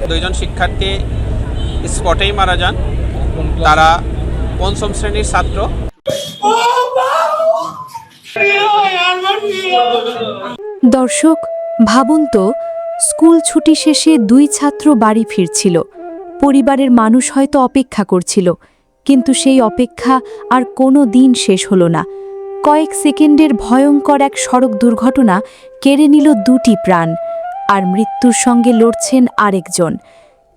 দুইজন শিক্ষার্থী স্পটেই মারা যান। তারা পঞ্চম শ্রেণীর ছাত্র। দর্শক, ভাবুন তো, স্কুল ছুটি শেষে দুই ছাত্র বাড়ি ফিরছিল। পরিবারের মানুষ হয়তো অপেক্ষা করছিল, কিন্তু সেই অপেক্ষা আর কোনো দিন শেষ হলো না। কয়েক সেকেন্ডের ভয়ঙ্কর এক সড়ক দুর্ঘটনা কেড়ে নিল দুটি প্রাণ, আর মৃত্যুর সঙ্গে লড়ছেন আরেকজন।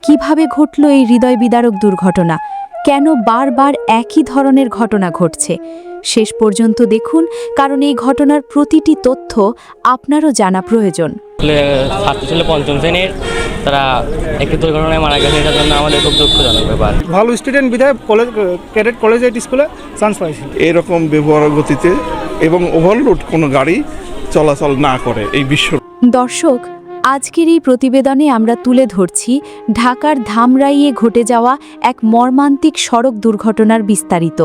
কিভাবে ঘটল এই হৃদয় বিদারক দুর্ঘটনা? কেন বারবার একই ধরনের ঘটনা ঘটছে? শেষ পর্যন্ত দেখুন, কারণ এই ঘটনার প্রতিটি তথ্য আপনারও জানা প্রয়োজন। ছাত্র ছিল পঞ্চম শ্রেণীর, তারা একটি দুর্ঘটনায় মারা গেছে। এটার জন্য আমাদের খুব দুঃখজনক ব্যাপার। ভালো স্টুডেন্ট বিধায় ক্যাডেট কলেজ স্কুলে চান্স পাইছি। এরকম ব্যবহার গতিতে এবং ওভারলোড কোনো গাড়ি চলাচল না করে এই বিশ্ব। দর্শক, আজকের এই প্রতিবেদনে আমরা তুলে ধরছি ঢাকার ধামরাইয়ে ঘটে যাওয়া এক মর্মান্তিক সড়ক দুর্ঘটনার বিস্তারিত,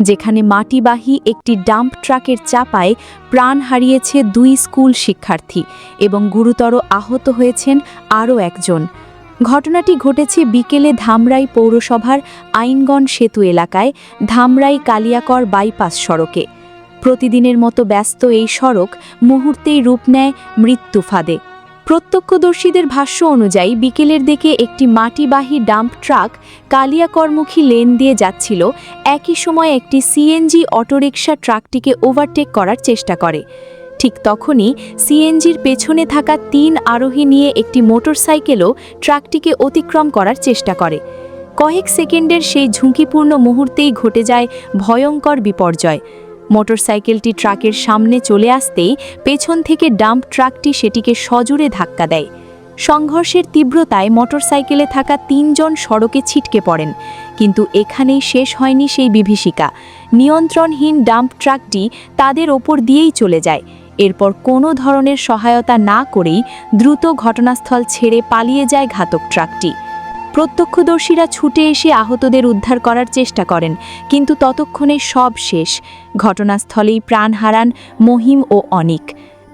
যেখানে মাটিবাহী একটি ডাম্প ট্রাকের চাপায় প্রাণ হারিয়েছে দুই স্কুল শিক্ষার্থী এবং গুরুতর আহত হয়েছেন আরও একজন। ঘটনাটি ঘটেছে বিকেলে ধামরাই পৌরসভার আইনগণ সেতু এলাকায় ধামরাই কালিয়াকর বাইপাস সড়কে। প্রতিদিনের মতো ব্যস্ত এই সড়ক মুহূর্তেই রূপ নেয় মৃত্যু ফাঁদে। প্রত্যক্ষদর্শীদের ভাষ্য অনুযায়ী বিকেলের দিকে একটি মাটিবাহী ডাম্প ট্রাক কালিয়াকরমুখী লেন দিয়ে যাচ্ছিল। একই সময় একটি সিএনজি অটোরিকশা ট্রাকটিকে ওভারটেক করার চেষ্টা করে। ঠিক তখনই সিএনজির পেছনে থাকা 3 আরোহী নিয়ে একটি মোটরসাইকেলও ট্রাকটিকে অতিক্রম করার চেষ্টা করে। কয়েক সেকেন্ডের সেই ঝুঁকিপূর্ণ মুহূর্তেই ঘটে যায় ভয়ঙ্কর বিপর্যয়। মোটরসাইকেলটি ট্রাকের সামনে চলে আসতেই পেছন থেকে ডাম্প ট্রাকটি সেটিকে সজোরে ধাক্কা দেয়। সংঘর্ষের তীব্রতায় মোটরসাইকেলে থাকা 3 জন সড়কে ছিটকে পড়েন। কিন্তু এখানেই শেষ হয়নি সেই বিভীষিকা। নিয়ন্ত্রণহীন ডাম্প ট্রাকটি তাদের ওপর দিয়েই চলে যায়। এরপর কোনো ধরনের সহায়তা না করেই দ্রুত ঘটনাস্থল ছেড়ে পালিয়ে যায় ঘাতক ট্রাকটি। প্রত্যক্ষদর্শীরা ছুটে এসে আহতদের উদ্ধার করার চেষ্টা করেন, কিন্তু ততক্ষণে সব শেষ। ঘটনাস্থলেই প্রাণ হারান মহিম ও অনিক।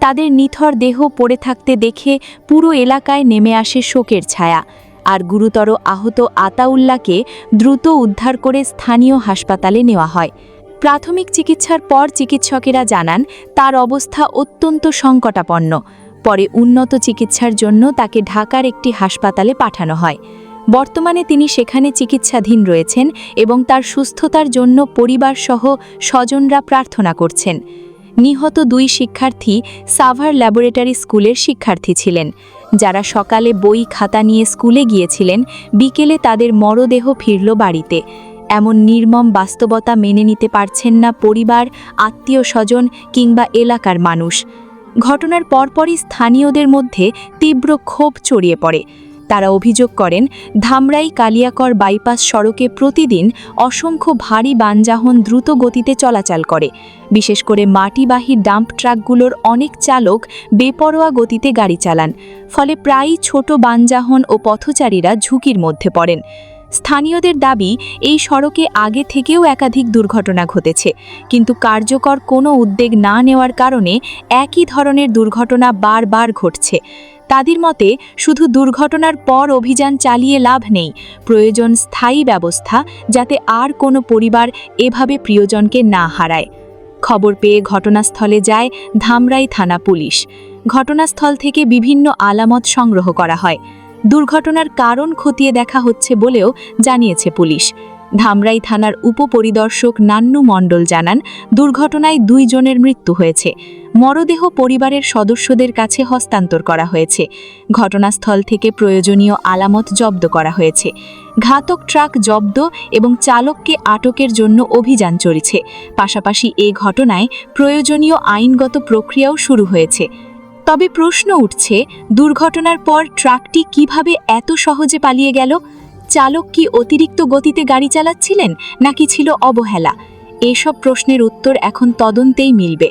তাদের নিথর দেহ পড়ে থাকতে দেখে পুরো এলাকায় নেমে আসে শোকের ছায়া। আর গুরুতর আহত আতাউল্লাহকে দ্রুত উদ্ধার করে স্থানীয় হাসপাতালে নেওয়া হয়। প্রাথমিক চিকিৎসার পর চিকিৎসকেরা জানান তার অবস্থা অত্যন্ত সংকটাপন্ন। পরে উন্নত চিকিৎসার জন্য তাকে ঢাকার একটি হাসপাতালে পাঠানো হয়। বর্তমানে তিনি সেখানে চিকিৎসাধীন রয়েছেন এবং তার সুস্থতার জন্য পরিবারসহ স্বজনরা প্রার্থনা করছেন। নিহত 2 শিক্ষার্থী সাভার ল্যাবরেটরি স্কুলের শিক্ষার্থী ছিলেন, যারা সকালে বই খাতা নিয়ে স্কুলে গিয়েছিলেন। বিকেলে তাদের মরদেহ ফিরল বাড়িতে। এমন নির্মম বাস্তবতা মেনে নিতে পারছেন না পরিবার, আত্মীয় স্বজন কিংবা এলাকার মানুষ। ঘটনার পরপরই স্থানীয়দের মধ্যে তীব্র ক্ষোভ ছড়িয়ে পড়ে। তারা অভিযোগ করেন, ধামরাই কালিয়াকর বাইপাস সড়কে প্রতিদিন অসংখ্য ভারী যানবাহন দ্রুত গতিতে চলাচল করে। বিশেষ করে মাটিবাহী ডাম্প ট্রাকগুলোর অনেক চালক বেপরোয়া গতিতে গাড়ি চালান। ফলে প্রায়ই ছোট যানবাহন ও পথচারীরা ঝুঁকির মধ্যে পড়েন। স্থানীয়দের দাবি, এই সড়কে আগে থেকেও একাধিক দুর্ঘটনা ঘটেছে, কিন্তু কার্যকর কোনো উদ্যোগ না নেওয়ার কারণে একই ধরনের দুর্ঘটনা বারবার ঘটছে। তাদের মতে, শুধু দুর্ঘটনার পর অভিযান চালিয়ে লাভ নেই, প্রয়োজন স্থায়ী ব্যবস্থা, যাতে আর কোনো পরিবার এভাবে প্রিয়জনকে না হারায়। খবর পেয়ে ঘটনাস্থলে যায় ধামরাই থানা পুলিশ। ঘটনাস্থল থেকে বিভিন্ন আলামত সংগ্রহ করা হয়। দুর্ঘটনার কারণ খতিয়ে দেখা হচ্ছে বলেও জানিয়েছে পুলিশ। ধামরাই থানার উপপরিদর্শক নান্নু মণ্ডল জানান, দুর্ঘটনায় 2 জনের মৃত্যু হয়েছে। মরদেহ পরিবারের সদস্যদের কাছে হস্তান্তর করা হয়েছে। ঘটনাস্থল থেকে প্রয়োজনীয় আলামত জব্দ করা হয়েছে। ঘাতক ট্রাক জব্দ এবং চালককে আটকের জন্য অভিযান চলছে। পাশাপাশি এ ঘটনায় প্রয়োজনীয় আইনগত প্রক্রিয়াও শুরু হয়েছে। তবে প্রশ্ন উঠছে, দুর্ঘটনার পর ট্রাকটি কিভাবে এত সহজে পালিয়ে গেল? চালক কি অতিরিক্ত গতিতে গাড়ি চালাচ্ছিলেন, নাকি ছিল অবহেলা? এসব প্রশ্নের উত্তর এখন তদন্তেই মিলবে।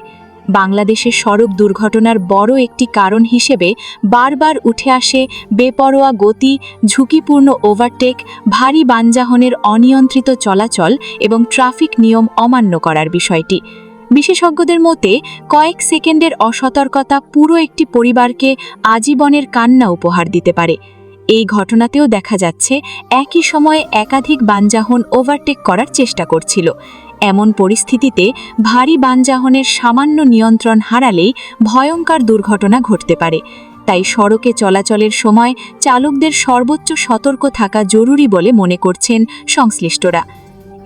বাংলাদেশের সড়ক দুর্ঘটনার বড় একটি কারণ হিসেবে বারবার উঠে আসে বেপরোয়া গতি, ঝুঁকিপূর্ণ ওভারটেক, ভারী যানবাহনের অনিয়ন্ত্রিত চলাচল এবং ট্রাফিক নিয়ম অমান্য করার বিষয়টি। বিশেষজ্ঞদের মতে, কয়েক সেকেন্ডের অসতর্কতা পুরো একটি পরিবারকে আজীবনের কান্না উপহার দিতে পারে। এই ঘটনাতেও দেখা যাচ্ছে একই সময়ে একাধিক যানবাহন ওভারটেক করার চেষ্টা করছিল। এমন পরিস্থিতিতে ভারী যানবাহনের সামান্য নিয়ন্ত্রণ হারালেই ভয়ঙ্কর দুর্ঘটনা ঘটতে পারে। তাই সড়কে চলাচলের সময় চালকদের সর্বোচ্চ সতর্ক থাকা জরুরি বলে মনে করছেন সংশ্লিষ্টরা।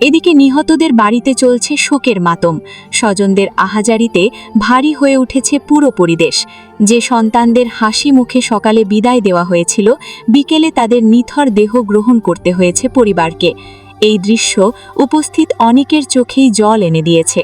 এদিকে নিহতদের বাড়িতে চলছে শোকের মাতম। স্বজনদের আহাজারিতে ভারী হয়ে উঠেছে পুরো পরিবেশ। যে সন্তানদের হাসি মুখে সকালে বিদায় দেওয়া হয়েছিল, বিকেলে তাদের নিথর দেহ গ্রহণ করতে হয়েছে পরিবারকে। এই দৃশ্য উপস্থিত অনেকের চোখেই জল এনে দিয়েছে।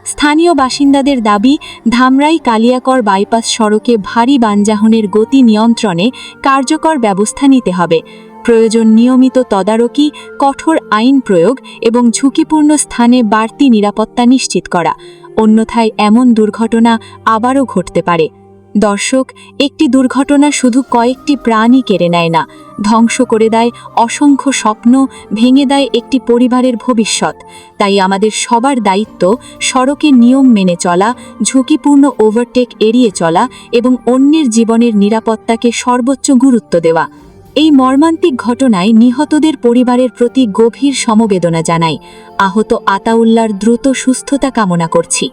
স্থানীয় বাসিন্দাদের দাবি, ধামরাই কালিয়াকর বাইপাস সড়কে ভারী যানবাহনের গতি নিয়ন্ত্রণে কার্যকর ব্যবস্থা নিতে হবে। প্রয়োজন নিয়মিত তদারকি, কঠোর আইন প্রয়োগ এবং ঝুঁকিপূর্ণ স্থানে বাড়তি নিরাপত্তা নিশ্চিত করা। অন্যথায় এমন দুর্ঘটনা আবারও ঘটতে পারে। দর্শক, একটি দুর্ঘটনা শুধু কয়েকটি প্রাণই কেড়ে নেয় না, ধ্বংস করে দেয় অসংখ্য স্বপ্ন, ভেঙে দেয় একটি পরিবারের ভবিষ্যৎ। তাই আমাদের সবার দায়িত্ব সড়কে নিয়ম মেনে চলা, ঝুঁকিপূর্ণ ওভারটেক এড়িয়ে চলা এবং অন্যের জীবনের নিরাপত্তাকে সর্বোচ্চ গুরুত্ব দেওয়া। এই মর্মান্তিক ঘটনায় নিহতদের পরিবারের প্রতি গভীর সমবেদনা জানাই। আহত আতাউল্লার দ্রুত সুস্থতা কামনা করছি।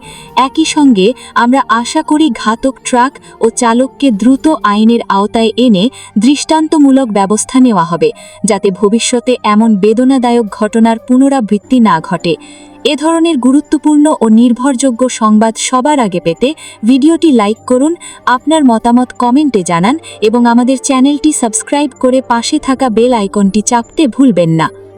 একই সঙ্গে আমরা আশা করি ঘাতক ট্রাক ও চালককে দ্রুত আইনের আওতায় এনে দৃষ্টান্তমূলক ব্যবস্থা নেওয়া হবে, যাতে ভবিষ্যতে এমন বেদনাদায়ক ঘটনার পুনরাবৃত্তি না ঘটে। এ ধরনের গুরুত্বপূর্ণ ও নির্ভরযোগ্য সংবাদ সবার আগে পেতে ভিডিওটি লাইক করুন, আপনার মতামত কমেন্টে জানান এবং আমাদের চ্যানেলটি সাবস্ক্রাইব করে পাশে থাকা বেল আইকনটি চাপতে ভুলবেন না।